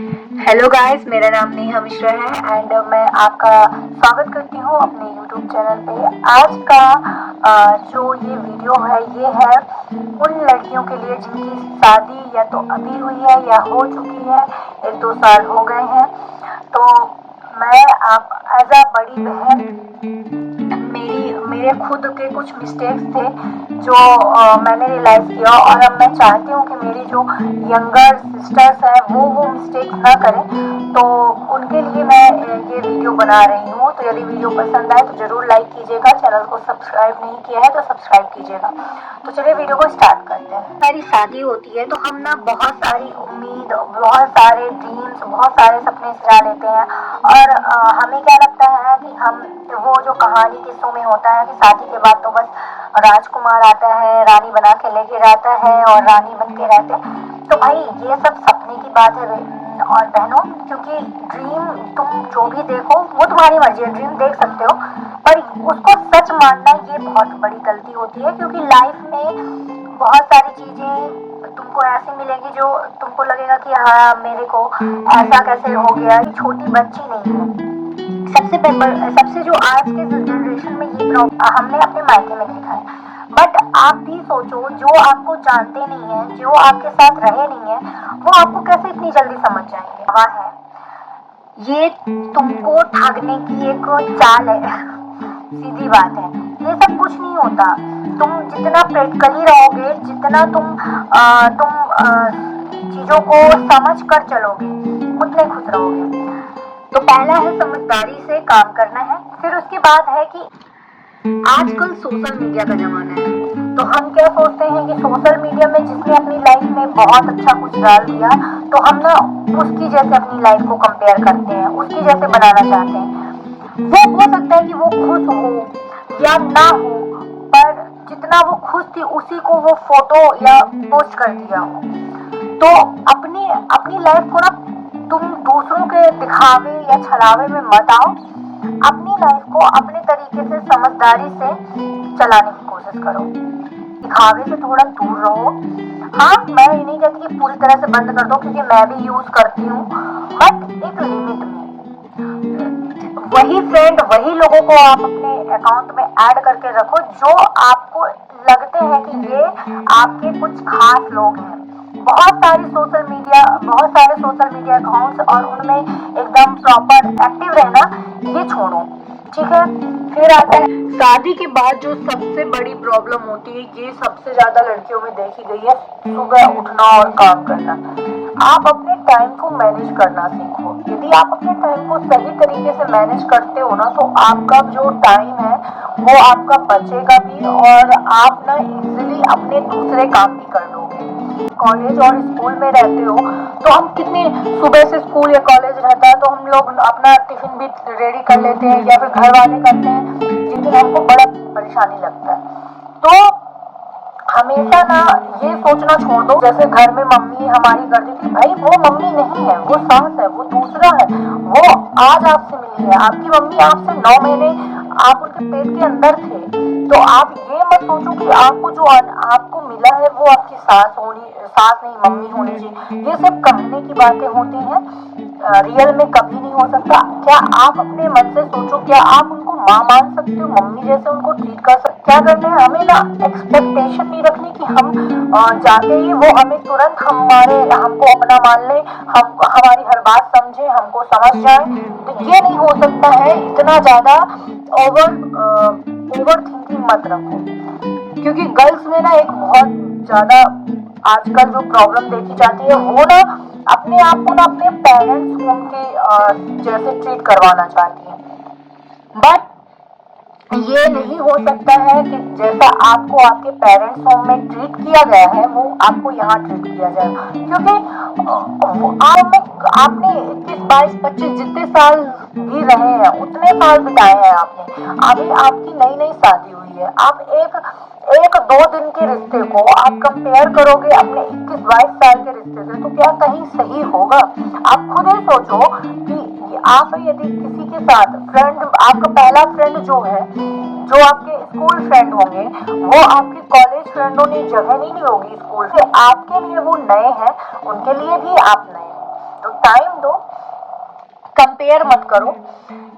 Hello guys, मेरा नाम नेहा मिश्रा है एंड मैं आपका स्वागत करती हूँ अपने यूट्यूब चैनल पे। आज का जो ये वीडियो है ये है उन लड़कियों के लिए जिनकी शादी या तो अभी हुई है या हो चुकी है, 1-2 साल हो गए हैं। तो मैं आप एज अ बड़ी बहन मेरे खुद के कुछ मिस्टेक्स थे जो मैंने रियलाइज किया, और अब मैं चाहती हूँ कि मेरी जो यंगर सिस्टर्स हैं वो मिस्टेक्स ना करें। तो उनके लिए मैं ये वीडियो बना रही हूँ। तो यदि वीडियो पसंद आए तो जरूर लाइक कीजिएगा, चैनल को सब्सक्राइब नहीं किया है तो सब्सक्राइब कीजिएगा। तो चलिए वीडियो को स्टार्ट करते हैं। हमारी शादी होती है तो हम ना बहुत सारी उम्मीद, बहुत सारे ड्रीम्स, बहुत सारे सपने सजा लेते हैं, और हमें क्या लगता है कि हम वो जो कहानी किस्सों में होता है कि शादी के बाद तो बस राजकुमार आता है, रानी बना के लेके जाता है और रानी बन के रहते हैं। तो भाई ये सब सपने की बात है और बहनों, क्योंकि ड्रीम तुम जो भी देखो वो तुम्हारी मर्जी है, ड्रीम देख सकते हो, पर उसको सच मानना ये बहुत बड़ी गलती होती है। क्योंकि लाइफ में बहुत सारी चीजें तुमको ऐसी मिलेगी जो तुमको लगेगा कि हाँ मेरे को ऐसा कैसे हो गया। छोटी बच्ची नहीं हो। सबसे जो आज के जनरेशन में ये प्रॉब्लम हमने अपने मायके में देखा है। बट आप भी सोचो, जो आपको जानते नहीं है, जो आपके साथ रहे नहीं है, वो आपको कैसे इतनी जल्दी समझ जाएंगे। वहाँ है ये तुमको ठगने की एक चाल है। सीधी बात है, ये सब कुछ नहीं होता। तुम जितना प्रैक्टिकली रहोगे, जितना तुम चीजों को समझ कर चलोगे, उतने खुश रहोगे। तो पहला है समझदारी से काम करना है। फिर उसके बाद है कि आजकल सोशल मीडिया का जमाना है, तो हम क्या सोचते हैं कि सोशल मीडिया में जिसने अपनी लाइफ में बहुत अच्छा कुछ डाल दिया, तो हम ना उसकी जैसे अपनी लाइफ को कंपेयर करते हैं, उसकी जैसे बनाना चाहते हैं। वो हो सकता है कि वो खुश हो या ना हो, पर जितना वो खुश थी उसी को वो फोटो या पोस्ट कर दिया हो। तो अपनी अपनी लाइफ को ना तुम दूसरों के दिखावे या छलावे में मत आओ। अपनी लाइफ को अपने तरीके से समझदारी से चलाने की कोशिश करो। दिखावे से थोड़ा दूर रहो। हाँ, मैं ये नहीं कहती कि पूरी तरह से बंद कर दो, क्योंकि मैं भी यूज करती हूँ, बट एक लिमिट में। वही फ्रेंड, वही लोगों को आप अपने अकाउंट में ऐड करके रखो जो आपको लगते हैं कि ये आपके कुछ खास लोग हैं। बहुत सारे सोशल मीडिया अकाउंट्स और उनमें एकदम प्रॉपर एक्टिव रहना, ये छोड़ो, ठीक है। फिर आता है शादी के बाद जो सबसे बड़ी प्रॉब्लम होती है, ये सबसे ज्यादा लड़कियों में देखी गई है, सुबह उठना और काम करना। आप अपने टाइम को मैनेज करना सीखो। यदि आप अपने टाइम को सही तरीके से मैनेज करते हो ना, तो आपका जो टाइम है वो आपका बचेगा भी, और आप ना इजीली अपने दूसरे काम भी कर लोगे। कॉलेज और स्कूल में रहते हो तो हम कितने सुबह से स्कूल या कॉलेज रहता है तो हम लोग अपना टिफिन भी रेडी कर लेते हैं, या फिर घर वाले करते हैं, जिनसे हमको बड़ा परेशानी लगता है। तो हमेशा ना ये सोचना छोड़ दो जैसे घर में मम्मी हमारी करती थी। भाई वो मम्मी नहीं है, वो सास है, वो दूसरा है। वो आज आपसे मिली है, आपकी मम्मी आपसे 9 महीने आप उनके पेट के अंदर थे। तो आप ये मत सोचो कि आपको जो आपको मिला है वो आपकी सास नहीं मम्मी होनी चाहिए। ये सब कहने की बातें होती हैं, रियल में कभी नहीं हो सकता। क्या आप अपने मन से सोचो, क्या आप उनको माँ मान सकते हो, मम्मी जैसे उनको ट्रीट कर सकते? क्या करना है, हमें ना एक्सपेक्टेशन नहीं रखनी कि हम जाते ही वो हमें तुरंत हमको अपना मान ले, हम हमारी हर बात समझे, हमको समझ जाए। तो ये नहीं हो सकता है। इतना ज्यादा ओवर थिंकिंग मत रखो, क्योंकि गर्ल्स में ना एक बहुत ज्यादा आजकल जो प्रॉब्लम देखी जाती है, वो ना अपने आप को ना अपने पेरेंट्स होम के जैसे ट्रीट करवाना चाहती है। बट ये नहीं हो सकता है कि जैसा आपको आपके पेरेंट्स होम में ट्रीट किया गया है वो आपको यहाँ ट्रीट किया जाए। क्योंकि आपने 21, 22, 25 जितने साल भी रहे हैं उतने साल बिताए हैं आपने। अभी आपकी नई नई शादी हुई है, आप एक 2 दिन के रिश्ते को आप कंपेयर करोगे अपने 21, 22 साल के रिश्ते से, तो क्या कहीं सही होगा? आप खुद ही सोचो कि आप यदि किसी के साथ फ्रेंड, आपका पहला फ्रेंड जो है, जो आपके स्कूल फ्रेंड होंगे, वो आपके कॉलेज फ्रेंडों ने जगह नहीं ली होगी स्कूल से, आपके लिए वो नए हैं, उनके लिए भी आप नए हैं। तो टाइम दो, कंपेयर मत करो।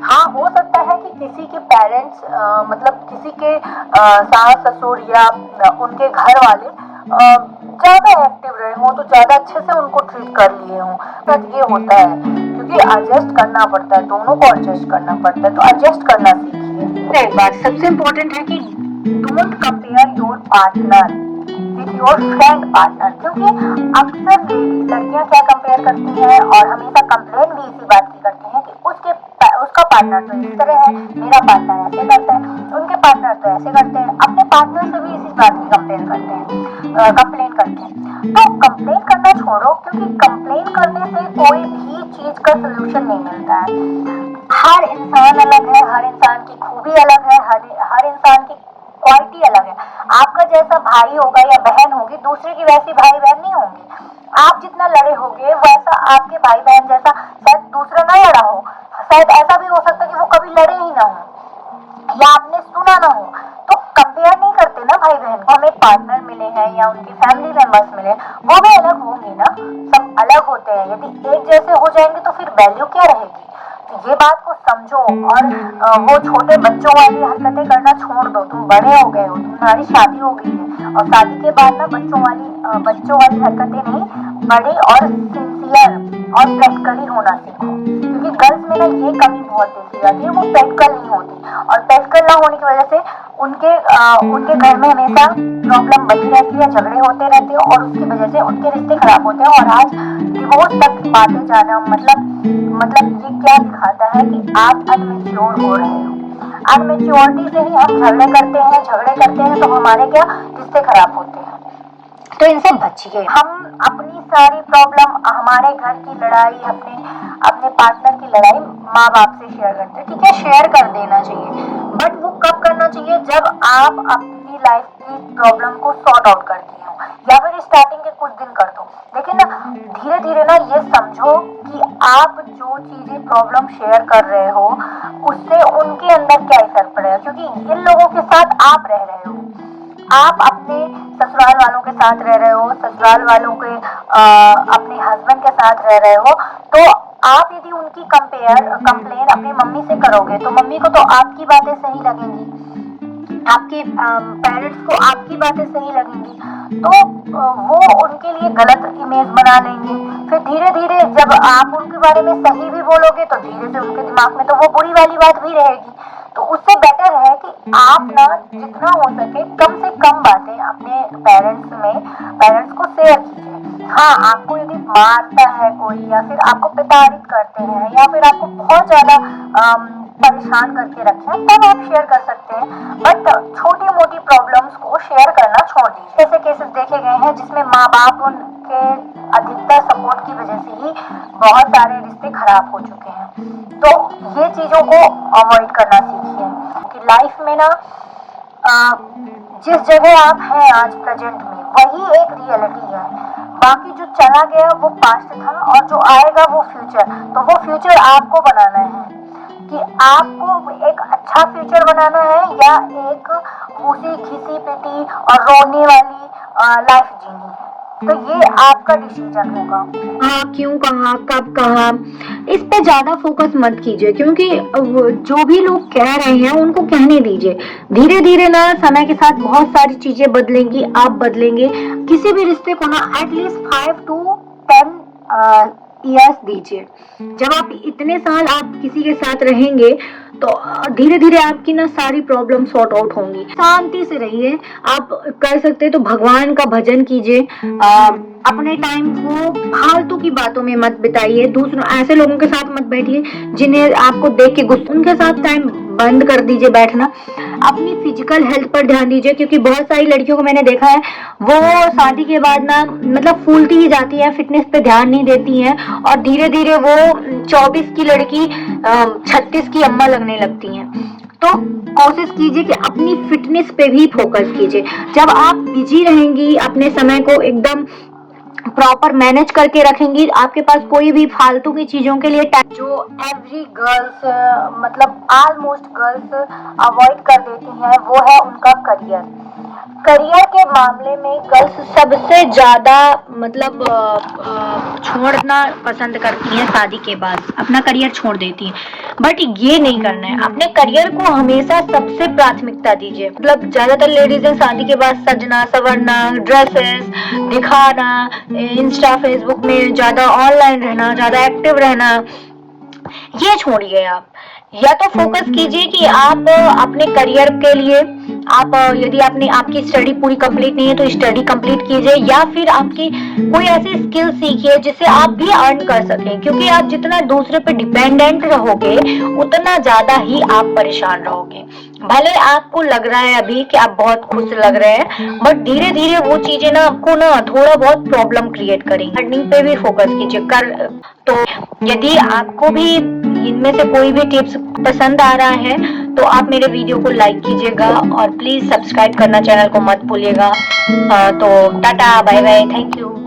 हाँ, हो सकता है कि किसी के पेरेंट्स मतलब किसी के सास ससुर या उनके घर वाले ज्यादा एक्टिव रहे हों, तो ज्यादा अच्छे से उनको ट्रीट कर लिए हों। बट ये होता है क्योंकि एडजस्ट करना पड़ता है, दोनों को एडजस्ट करना पड़ता है, तो एडजस्ट करना सीखिए। एक बात सबसे इम्पोर्टेंट है कि don't compare your partner with your friend partner, क्योंकि अक्सर लड़कियां क्या कंपेयर करती हैं और हमेशा कंप्लेन भी इसी बात की करती हैं कि उसका पार्टनर तो इस तरह है, मेरा पार्टनर ऐसे करता है, उनके पार्टनर तो ऐसे करते हैं। अपने पार्टनर से भी इसी बात की कंप्लेन करते हैं। तो कंप्लेन करना छोड़ो, क्योंकि कंप्लेन करने से कोई भी चीज का सोल्यूशन नहीं मिलता है। हर इंसान अलग है, हर इंसान की खूबी अलग है, हर इंसान की क्वालिटी अलग है। आपका जैसा भाई होगा या बहन होगी, दूसरे की वैसी भाई बहन नहीं होंगी। आप जितना लड़े होगे वैसा आपके भाई बहन जैसा शायद दूसरा ना लड़ा हो, शायद ऐसा भी हो सकता है कि वो कभी लड़े ही ना हो या आपने सुना ना हो। तो कंपेयर नहीं करते ना भाई बहन को। हमें पार्टनर मिले हैं या उनकी फैमिली मेंबर्स मिले, वो भी अलग होंगे ना, सब अलग होते हैं। यदि एक जैसे हो जाएंगे तो फिर वैल्यू क्या रहेगी। तो ये बात को समझो और वो छोटे बच्चों वाली हरकतें करना छोड़ दो। तुम बड़े हो गए हो, तुम्हारी शादी हो गई है, और शादी के बाद ना बच्चों वाली हरकतें नहीं, बड़ी और सिंसियर और प्रैक्टिकली होना सीखो। क्योंकि गर्ल्स में ना ये कमी बहुत देखी जाती है, वो प्रैक्टिकल नहीं होती, और प्रैक्टिकल ना होने की वजह से उनके घर में हमेशा प्रॉब्लम बनी रहती है, झगड़े होते रहते हैं, और उसकी वजह से उनके रिश्ते खराब होते हैं। और आज डिवोर्स तक बातें जाना मतलब ये क्या दिखाता है कि आप अनमेच्योर हो रहे हो। अनमेच्योरिटी से ही हम झगड़े करते हैं तो हमारे क्या रिश्ते खराब होते हैं। तो इनसे बचिए। हम अपनी सारी प्रॉब्लम, हमारे घर की लड़ाई, अपने पार्टनर की लड़ाई माँ बाप से शेयर करते हैं। ठीक है, शेयर कर देना चाहिए, बट वो कब करना चाहिए, जब आप अपनी लाइफ की प्रॉब्लम को सॉर्ट आउट कर दिए हो, या फिर स्टार्टिंग के कुछ दिन कर दो। लेकिन ना धीरे धीरे ना ये समझो कि आप जो चीजें प्रॉब्लम शेयर कर रहे हो उससे उनके अंदर क्या इफेक्ट पड़ेगा, क्योंकि इन लोगों के साथ आप रह रहे हो। आप अपने ससुराल वालों के साथ रह रहे हो, ससुराल वालों के अपने हस्बैंड के साथ रह रहे हो, तो आप यदि उनकी कंप्लेन अपनी मम्मी से करोगे तो मम्मी को तो आपकी बातें सही लगेंगी, आपके पेरेंट्स को आपकी बातें सही लगेंगी, तो वो उनके लिए गलत इमेज बना लेंगे। फिर धीरे धीरे जब आप उनके बारे में सही भी बोलोगे तो धीरे से उनके दिमाग में तो वो बुरी वाली बात भी रहेगी। तो उससे बेटर है कि आप ना जितना हो सके कम से कम बातें अपने पेरेंट्स को शेयर कीजिए। हाँ, आपको यदि मारता है कोई, या फिर आपको प्रताड़ित करते हैं, या फिर आपको बहुत ज्यादा परेशान करके रखे हैं, तब आप शेयर कर सकते हैं। बट छोटी मोटी प्रॉब्लम्स को शेयर करना छोड़ दीजिए। ऐसे केसेस देखे गए हैं जिसमें माँ बाप उनके अधिकतर सपोर्ट की वजह से ही बहुत सारे रिश्ते खराब हो चुके हैं। तो ये चीजों को अवॉइड करना सीखिए कि लाइफ में ना जिस जगह आप हैं आज प्रेजेंट में, वही एक रियलिटी है। बाकी जो चला गया वो पास्ट था, और जो आएगा वो फ्यूचर। तो वो फ्यूचर आपको बनाना है कि आपको एक अच्छा फ्यूचर बनाना है या एक उसी घिसी पिटी और रोने वाली लाइफ जीनी है। तो ये आपका डिसीजन होगा। हाँ, क्यों कहा, कब कहा, इस पे ज्यादा फोकस मत कीजिए, क्योंकि जो भी लोग कह रहे हैं उनको कहने दीजिए। धीरे धीरे ना समय के साथ बहुत सारी चीजें बदलेंगी, आप बदलेंगे। किसी भी रिश्ते को ना एटलीस्ट 5 to 10 ईयर्स दीजिए। जब आप इतने साल आप किसी के साथ रहेंगे तो धीरे धीरे आपकी ना सारी प्रॉब्लम सॉर्ट आउट होंगी। शांति से रहिए। आप कर सकते तो भगवान का भजन कीजिए। अपने टाइम को फालतू की बातों में मत बिताइए। दूसरों ऐसे लोगों के साथ मत बैठिए जिन्हें आपको देख के गुस्सा, उनके साथ टाइम बंद कर दीजिए बैठना। अपनी फिजिकल हेल्थ पर ध्यान दीजिए, क्योंकि बहुत सारी लड़कियों को मैंने देखा है वो शादी के बाद ना मतलब फूलती ही जाती है, फिटनेस पे ध्यान नहीं देती है, और धीरे धीरे वो 24 की लड़की 36 की अम्मा लगने लगती हैं। तो कोशिश कीजिए कि अपनी फिटनेस पे भी फोकस कीजिए। जब आप बिजी रहेंगी, अपने समय को एकदम प्रॉपर मैनेज करके रखेंगी, आपके पास कोई भी फालतू की चीजों के लिए टाइम, जो एवरी गर्ल्स मतलब ऑलमोस्ट गर्ल्स अवॉइड कर देती हैं वो है उनका करियर। करियर के मामले में गर्ल्स सबसे ज्यादा मतलब छोड़ना पसंद करती हैं शादी के बाद, अपना करियर छोड़ देती हैं। बट ये नहीं करना है, अपने करियर को हमेशा सबसे प्राथमिकता दीजिए। मतलब ज्यादातर लेडीज हैं शादी के बाद सजना संवरना, ड्रेसेस दिखाना, इंस्टा फेसबुक में ज्यादा ऑनलाइन रहना, ज्यादा एक्टिव रहना, ये छोड़िए। आप या तो फोकस कीजिए कि आप अपने करियर के लिए आप यदि आपकी स्टडी पूरी कंप्लीट नहीं है तो स्टडी कंप्लीट कीजिए, या फिर आपकी कोई ऐसी स्किल सीखिए जिससे आप भी अर्न कर सकें। क्योंकि आप जितना दूसरे पे डिपेंडेंट रहोगे उतना ज्यादा ही आप परेशान रहोगे। भले आपको लग रहा है अभी कि आप बहुत खुश लग रहे हैं, बट धीरे धीरे वो चीजें ना आपको ना थोड़ा बहुत प्रॉब्लम क्रिएट करेंगी। अर्निंग पे भी फोकस कीजिए। तो यदि आपको भी इनमें से कोई भी टिप्स पसंद आ रहा है तो आप मेरे वीडियो को लाइक कीजिएगा और प्लीज सब्सक्राइब करना चैनल को मत भूलिएगा। तो ta-ta bye bye, thank you.